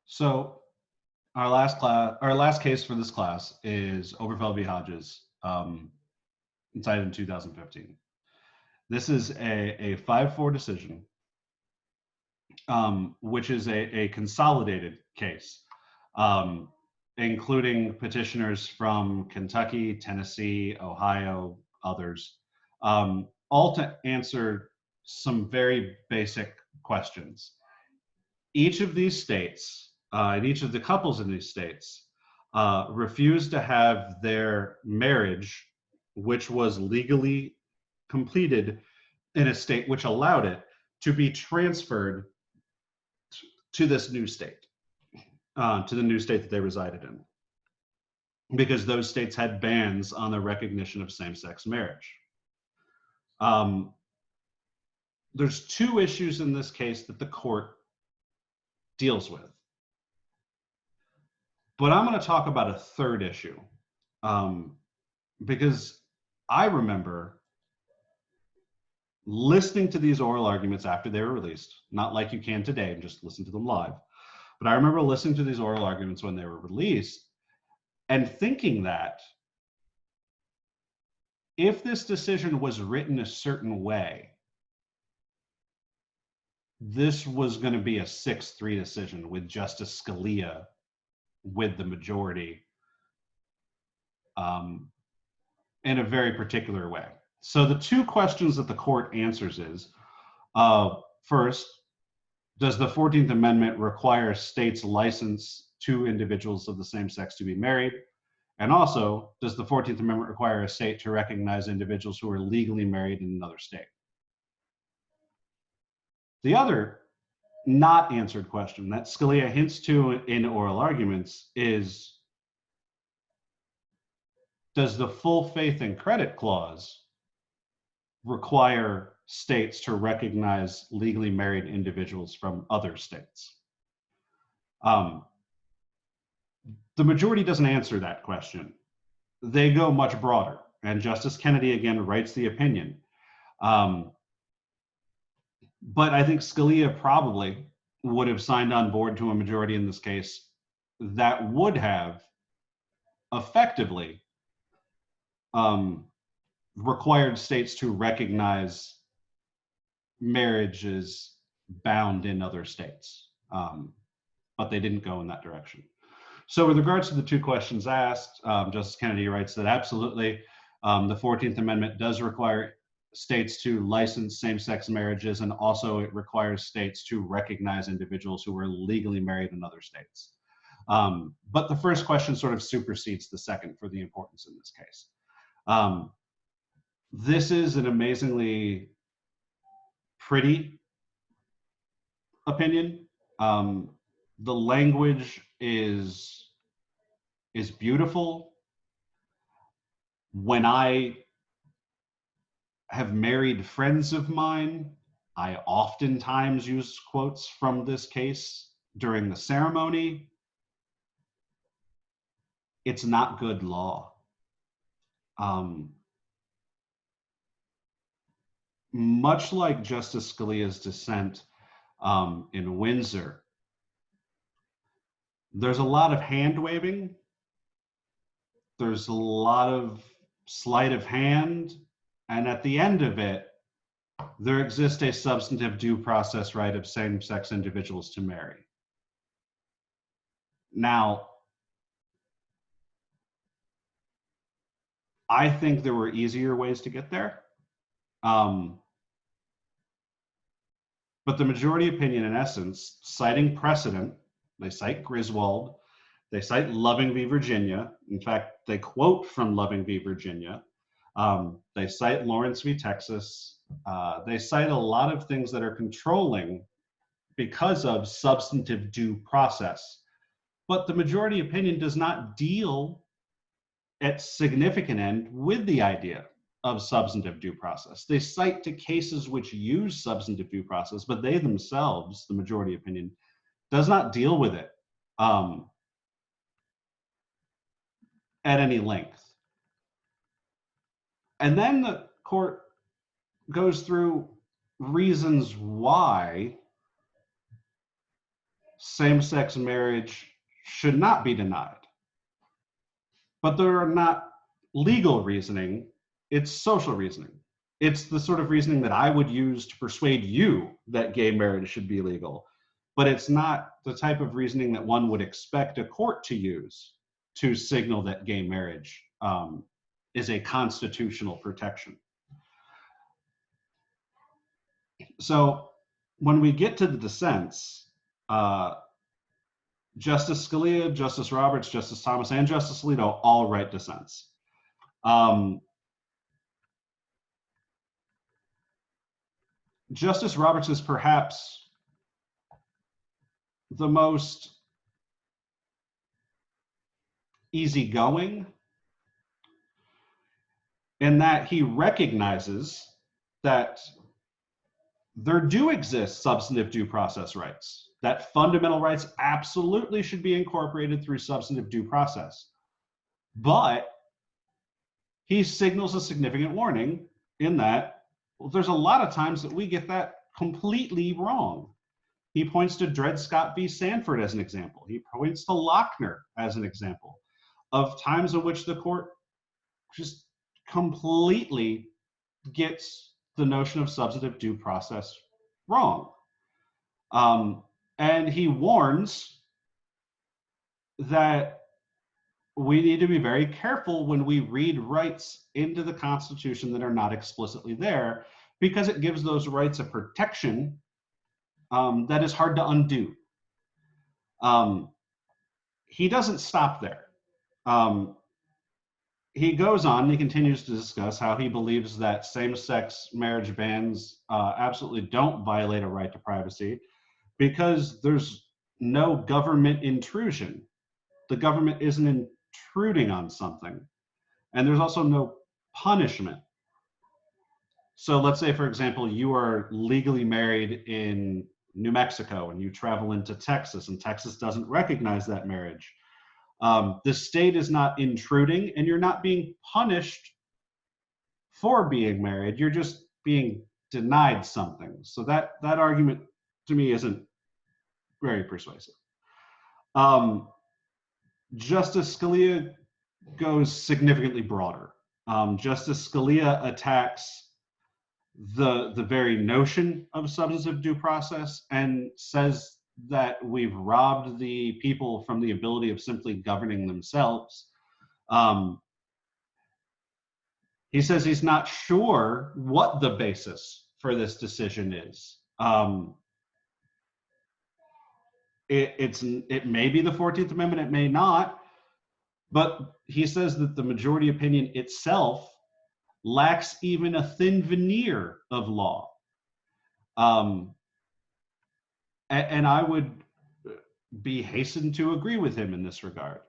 So our last case for this class is Obergefell v. Hodges, decided in 2015. This is a 5-4 decision, which is a consolidated case, including petitioners from Kentucky, Tennessee, Ohio, others, all to answer some very basic questions. Each of these states, and each of the couples in these states, refused to have their marriage, which was legally completed in a state which allowed it, to be transferred to this new state, to the new state that they resided in, because those states had bans on the recognition of same-sex marriage. There's two issues in this case that the court deals with. But I'm going to talk about a third issue, because I remember listening to these oral arguments after they were released, not like you can today and just listen to them live, but I remember listening to these oral arguments when they were released and thinking that if this decision was written a certain way, this was going to be a 6-3 decision with Justice Scalia with the majority, in a very particular way. So the two questions that the court answers is, first, does the 14th Amendment require states license two individuals of the same sex to be married? And also, does the 14th Amendment require a state to recognize individuals who are legally married in another state? The other not answered question that Scalia hints to in oral arguments is, does the full faith and credit clause require states to recognize legally married individuals from other states? The majority doesn't answer that question. They go much broader, and Justice Kennedy again writes the opinion. But I think Scalia probably would have signed on board to a majority in this case that would have effectively required states to recognize marriages bound in other states, but they didn't go in that direction. So with regards to the two questions asked, Justice Kennedy writes that absolutely, the 14th Amendment does require states to license same-sex marriages, and also it requires states to recognize individuals who are legally married in other states. But the first question sort of supersedes the second for the importance in this case. This is an amazingly pretty opinion. The language is beautiful. When I have married friends of mine, I oftentimes use quotes from this case during the ceremony. It's not good law. Much like Justice Scalia's dissent in Windsor, there's a lot of hand waving. There's a lot of sleight of hand. And at the end of it, there exists a substantive due process right of same-sex individuals to marry. Now, I think there were easier ways to get there. But the majority opinion, in essence, citing precedent, they cite Griswold, they cite Loving v. Virginia. In fact, they quote from Loving v. Virginia. They cite Lawrence v. Texas. They cite a lot of things that are controlling because of substantive due process. But the majority opinion does not deal at significant end with the idea of substantive due process. They cite to cases which use substantive due process, but they themselves, the majority opinion, does not deal with it at any length. And then the court goes through reasons why same-sex marriage should not be denied. But they're not legal reasoning, it's social reasoning. It's the sort of reasoning that I would use to persuade you that gay marriage should be legal. But it's not the type of reasoning that one would expect a court to use to signal that gay marriage is a constitutional protection. So when we get to the dissents, Justice Scalia, Justice Roberts, Justice Thomas, and Justice Alito all write dissents. Justice Roberts is perhaps the most easygoing in that he recognizes that there do exist substantive due process rights, that fundamental rights absolutely should be incorporated through substantive due process. But he signals a significant warning in that there's a lot of times that we get that completely wrong. He points to Dred Scott v. Sanford as an example. He points to Lochner as an example of times in which the court just completely gets the notion of substantive due process wrong. And he warns that we need to be very careful when we read rights into the Constitution that are not explicitly there, because it gives those rights a protection that is hard to undo. He doesn't stop there. He goes on and he continues to discuss how he believes that same-sex marriage bans absolutely don't violate a right to privacy because there's no government intrusion. The government isn't intruding on something. And there's also no punishment. So let's say, for example, you are legally married in New Mexico and you travel into Texas and Texas doesn't recognize that marriage. The state is not intruding and you're not being punished for being married. You're just being denied something. So that argument to me isn't very persuasive. Justice Scalia goes significantly broader. Justice Scalia attacks the very notion of substantive due process and says that we've robbed the people from the ability of simply governing themselves. He says he's not sure what the basis for this decision is. It may be the 14th Amendment, it may not, but he says that the majority opinion itself lacks even a thin veneer of law. And I would be hastened to agree with him in this regard.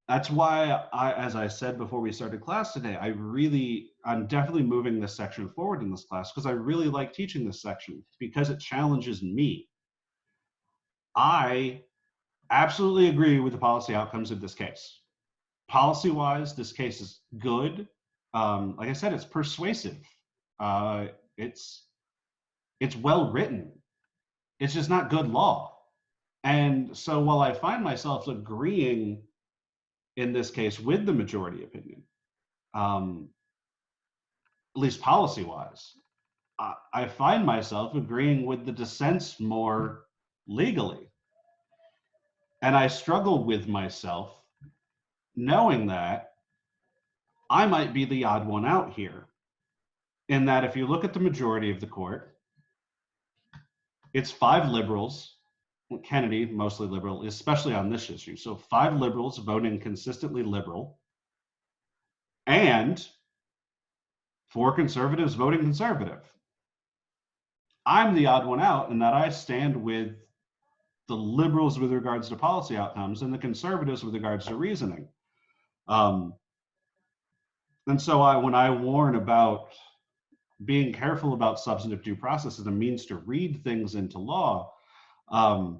That's why, as I said before we started class today, I'm definitely moving this section forward in this class because I really like teaching this section because it challenges me. I absolutely agree with the policy outcomes of this case. Policy-wise, this case is good. Like I said, it's persuasive. It's well written. It's just not good law. And so while I find myself agreeing in this case with the majority opinion, at least policy-wise, I find myself agreeing with the dissents more legally. And I struggle with myself knowing that I might be the odd one out here. In that if you look at the majority of the court, it's 5 liberals, Kennedy, mostly liberal, especially on this issue. So 5 liberals voting consistently liberal, and 4 conservatives voting conservative. I'm the odd one out in that I stand with the liberals with regards to policy outcomes and the conservatives with regards to reasoning. And so when I warn about being careful about substantive due process as a means to read things into law, I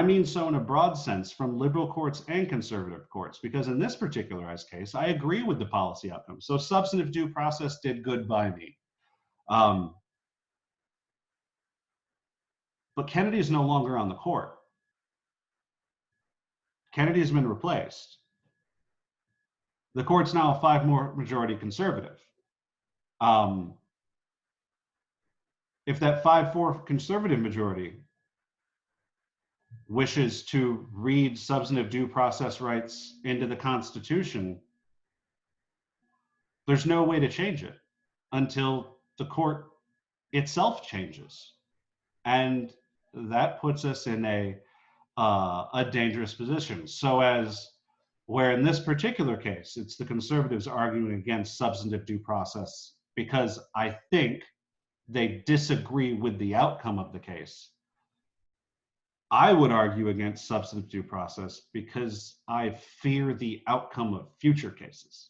mean so in a broad sense from liberal courts and conservative courts, because in this particularized case, I agree with the policy outcomes. So substantive due process did good by me. But Kennedy is no longer on the court. Kennedy has been replaced. The court's now a 5 majority conservative. Um, if that 5-4 conservative majority wishes to read substantive due process rights into the Constitution, there's no way to change it until the court itself changes. And that puts us in a dangerous position. So as where in this particular case, it's the conservatives arguing against substantive due process because I think they disagree with the outcome of the case. I would argue against substantive due process because I fear the outcome of future cases.